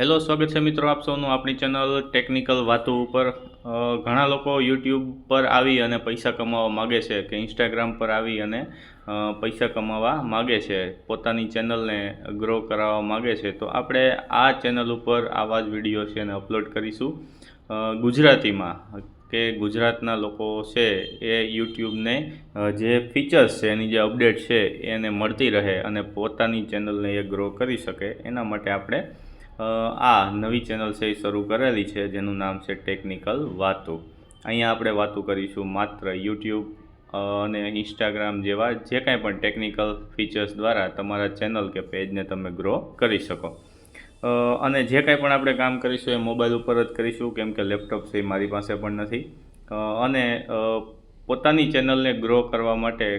Hello, સ્વાગત છે મિત્રો આપ સૌનું આપણી ચેનલ ટેકનિકલ વાતો ઉપર। ઘણા લોકો યુટ્યુબ પર આવી અને પૈસા કમાવા માગે છે કે ઇન્સ્ટાગ્રામ પર આવી અને પૈસા કમાવા માગે છે, પોતાની ચેનલને ગ્રો કરાવવા માગે છે। તો આપણે આ ચેનલ ઉપર આવા જ વિડીયો છે એને અપલોડ કરીશું ગુજરાતીમાં, કે ગુજરાતના લોકો છે એ યુટ્યુબને જે ફીચર્સ છે એની જે અપડેટ છે એને મળતી રહે અને પોતાની ચેનલને એ ગ્રો કરી શકે, એના માટે આપણે આ નવી ચેનલ છે એ શરૂ કરેલી છે જેનું નામ છે ટેકનિકલ વાતો। અહીંયા આપણે વાતો કરીશું માત્ર યુટ્યુબ અને ઇન્સ્ટાગ્રામ જેવા જે કાંઈ પણ ટેકનિકલ ફીચર્સ દ્વારા તમારા ચેનલ કે પેજને તમે ગ્રો કરી શકો। અને જે કાંઈ પણ આપણે કામ કરીશું એ મોબાઈલ ઉપર જ કરીશું, કેમ કે લેપટોપ છે મારી પાસે પણ નથી। અને પોતાની ચેનલને ગ્રો કરવા માટે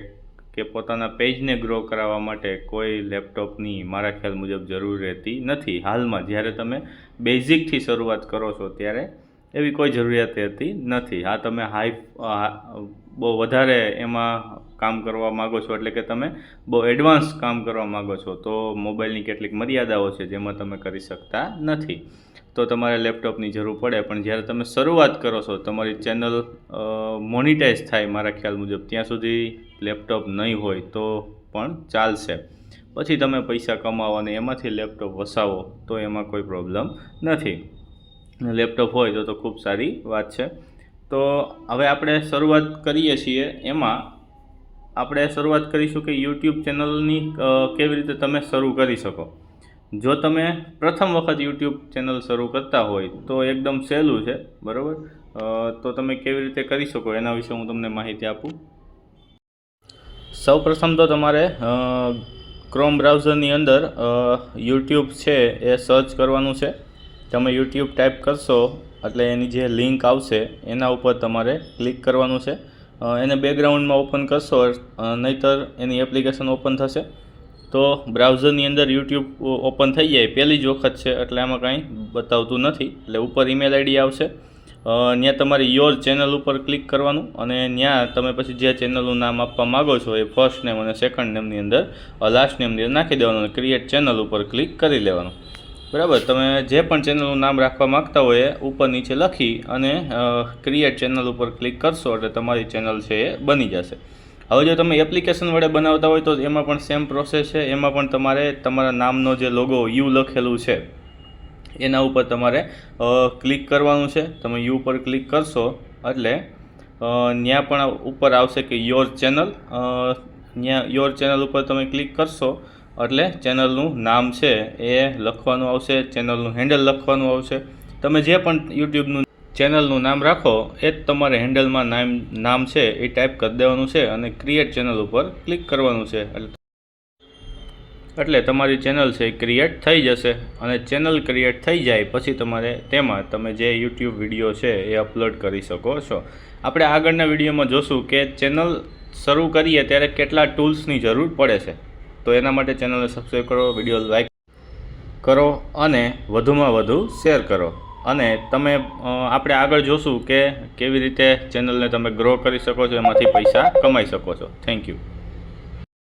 કે પોતાના પેજને ગ્રો કરાવવા માટે કોઈ લેપટોપની મારા ખ્યાલ મુજબ જરૂર રહેતી નથી હાલમાં। જ્યારે તમે બેઝિકથી શરૂઆત કરો છો ત્યારે એવી કોઈ જરૂરિયાત રહેતી નથી। હા, તમે બહુ વધારે એમાં કામ કરવા માગો છો, એટલે કે તમે બહુ એડવાન્સ કામ કરવા માગો છો, તો મોબાઈલની કેટલીક મર્યાદાઓ છે જેમાં તમે કરી શકતા નથી, તો તમારે લેપટોપની જરૂર પડે। પણ જ્યારે તમે શરૂઆત કરો છો, તમારી ચેનલ મોનિટાઈઝ થાય મારા ખ્યાલ મુજબ, ત્યાં સુધી લેપટોપ નહીં હોય તો પણ ચાલશે। પછી તમે પૈસા કમાવો અને એમાંથી લેપટોપ વસાવો તો એમાં કોઈ પ્રોબ્લેમ નથી। લેપટોપ હોય તો ખૂબ સારી વાત છે। તો હવે આપણે શરૂઆત કરીએ છીએ। એમાં આપણે શરૂઆત કરીશું કે યુટ્યુબ ચેનલની કેવી રીતે તમે શરૂ કરી શકો। જો તમે પ્રથમ વખત યુટ્યુબ ચેનલ શરૂ કરતા હોય તો એકદમ સહેલું છે, બરાબર? તો તમે કેવી રીતે કરી શકો એના વિશે હું તમને માહિતી આપું। સૌપ્રથમ તો તમારે ક્રોમ બ્રાઉઝરની અંદર યુટ્યુબ છે એ સર્ચ કરવાનું છે। તમે યુટ્યુબ ટાઈપ કરશો એટલે એની જે લિંક આવશે એના ઉપર તમારે ક્લિક કરવાનું છે। એને બેકગ્રાઉન્ડમાં ઓપન કરશો, નહીંતર એની એપ્લિકેશન ઓપન થશે તો બ્રાઉઝરની અંદર યુટ્યુબ ઓપન થઈ જાય। પહેલી જ વખત છે એટલે આમાં કાંઈ બતાવતું નથી, એટલે ઉપર ઈમેલ આઈડી આવશે, ત્યાં તમારે યોર ચેનલ ઉપર ક્લિક કરવાનું અને ત્યાં તમે પછી જે ચેનલનું નામ આપવા માગો છો એ ફર્સ્ટ નેમ અને સેકન્ડ નેમની અંદર લાસ્ટ નેમની અંદર નાખી દેવાનું અને ક્રિએટ ચેનલ ઉપર ક્લિક કરી લેવાનું, બરાબર? તમે જે પણ ચેનલનું નામ રાખવા માગતા હોય એ ઉપર નીચે લખી અને ક્રિએટ ચેનલ ઉપર ક્લિક કરશો એટલે તમારી ચેનલ છે એ બની જશે। હવે જો તમે એપ્લિકેશન વડે બનાવતા હોય તો એમાં પણ સેમ પ્રોસેસ છે। એમાં પણ તમારે તમારા નામનો જે લોગો યુ લખેલું છે એના ઉપર તમારે ક્લિક કરવાનું છે। તમે યુ પર ક્લિક કરશો એટલે ત્યાં પણ ઉપર આવશે કે યોર ચેનલ, ત્યાં યોર ચેનલ ઉપર તમે ક્લિક કરશો એટલે ચેનલનું નામ છે એ લખવાનું આવશે, ચેનલનું હેન્ડલ લખવાનું આવશે। તમે જે પણ યુટ્યુબનું ચેનલનું નામ રાખો એ જ તમારે હેન્ડલમાં નામ છે એ ટાઈપ કરી દેવાનું છે અને ક્રિએટ ચેનલ ઉપર ક્લિક કરવાનું છે એટલે તમારી ચેનલ છે એ ક્રિએટ થઈ જશે। અને ચેનલ ક્રિએટ થઈ જાય પછી તમારે તેમાં તમે જે યુટ્યુબ વિડીયો છે એ અપલોડ કરી શકો છો। આપણે આગળના વિડીયોમાં જોશું કે ચેનલ શરૂ કરીએ ત્યારે કેટલા ટૂલ્સની જરૂર પડે છે, તો એના માટે ચેનલને સબસ્ક્રાઈબ કરો, વિડીયો લાઈક કરો અને વધુમાં વધુ શેર કરો। અને તમે આપણે આગળ જોશું કે કેવી રીતે ચેનલને તમે ગ્રો કરી શકો છો, એમાંથી પૈસા કમાઈ શકો છો। Thank you.